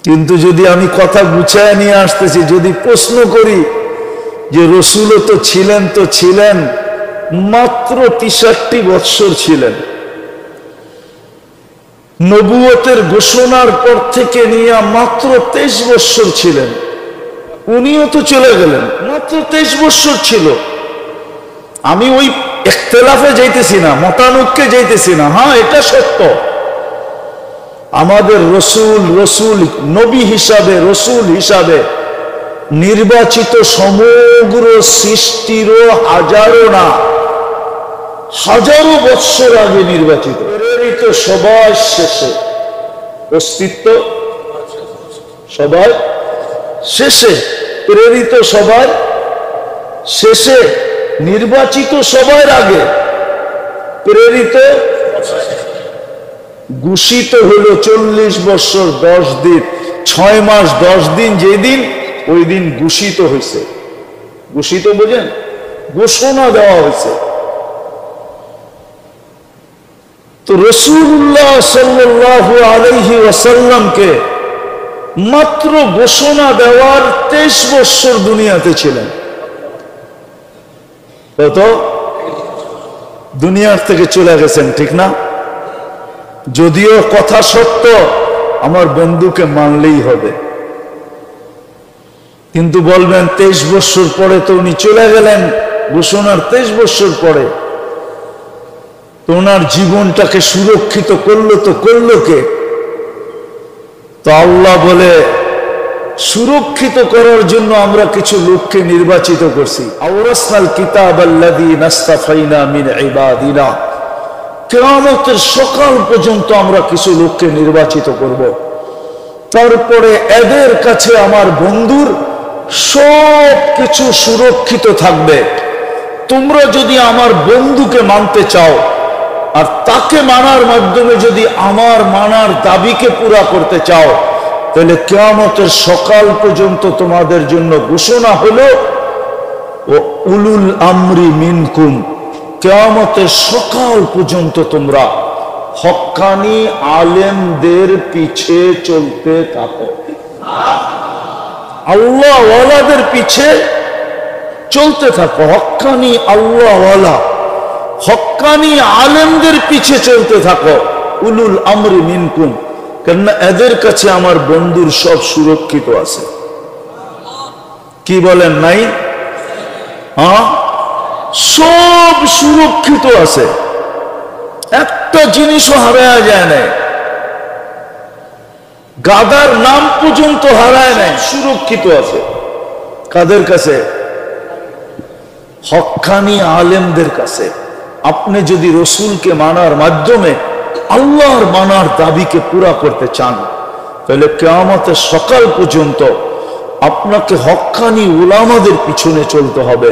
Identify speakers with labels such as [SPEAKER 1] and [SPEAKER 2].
[SPEAKER 1] কিন্তু যদি আমি কথা গুছায় নিয়ে আসতেছি, যদি প্রশ্ন করি যে রসুলও তো ছিলেন মাত্র 63 বৎসর ছিলেন, নবুয়তের ঘোষণার পর থেকে নিয়ে মাত্র 23 বৎসর ছিলেন। উনিও তো চলে গেলেন, মাত্র 23 বৎসর ছিল। আমি ওই ইখতিলাফে যাইতেছি না, মতানৈক্যে যাইতেছি না। হ্যাঁ, এটা সত্য, আমাদের রসুল নবী হিসাবে, রসুল হিসাবে নির্বাচিত সমগ্র সৃষ্টিরও হাজারো বৎসর আগে নির্বাচিত, প্রেরিত সবার শেষে, অস্তিত্ব সবার শেষে, প্রেরিত সবার শেষে, নির্বাচিত সবার আগে, প্রেরিত ঘোষিত হলো 40 বছর 10 দিন 6 মাস 10 দিন, যেদিন ওই দিন ঘোষিত হয়েছে। ঘোষিত বোঝেন, ঘোষণা দেওয়া হয়েছে। তো রাসূলুল্লাহ সাল্লাল্লাহু আলাইহি ওয়াসাল্লামকে মাত্র ঘোষণা দেওয়ার 23 বছর দুনিয়াতে ছিলেন। কত? দুনিয়ার থেকে চলে গেছেন, ঠিক না? যদিও কথা সত্য, আমার বন্ধুকে মানলেই হবে। কিন্তু বলবেন 23 বছর পরে তো উনি চলে গেলেন, ঘোষণার 23 বছর পরে, তো ওনার জীবনটাকে সুরক্ষিত করলো কে? তো আল্লাহ বলে, সুরক্ষিত করার জন্য আমরা কিছু লোককে নির্বাচিত করছি। আওরাসনাল কিতাবাল্লাযী নাসতাফাইনা মিন ইবাদিনা, কিয়ামতের সকাল পর্যন্ত আমরা কিছু লোককে নির্বাচিত করব। তারপরে এদের কাছে আমার বন্ধুর সব কিছু সুরক্ষিত থাকবে। তোমরা যদি আমার বন্ধুকে মানতে চাও আর তাকে মানার মাধ্যমে যদি আমার মানার দাবিকে পুরা করতে চাও, তাহলে কিয়ামতের সকাল পর্যন্ত তোমাদের জন্য ঘোষণা হলো ও উলুল আমরি মিনকুম, কিয়ামতের সকাল পর্যন্ত তোমরা হক্কানি আলেমদের পিছে চলতে থাকো, আল্লাহ ওয়ালাদের পিছে চলতে থাকো, হক্কানি আল্লাহ ওয়ালা হক্কানি আলেমদের পিছে চলতে থাকো। উলুল আমরি মিনকুম, কেননা এদের কাছে আমার বন্ধুর সব সুরক্ষিত আছে। কি বলেন নাই? হ্যাঁ, সব সুরক্ষিত আছে, একটা জিনিসও হারায় যায় নাই, গাদার নাম পর্যন্ত হারায় নাই, সুরক্ষিত আছে। কাদের কাছে? হক্কানি আলেমদের কাছে। আপনি যদি রসুলকে মানার মাধ্যমে আল্লাহর মানার দাবিকে পুরা করতে চান, তাহলে কিয়ামতের সকাল পর্যন্ত আপনাকে হক্কানি উলামাদের পিছনে চলতে হবে।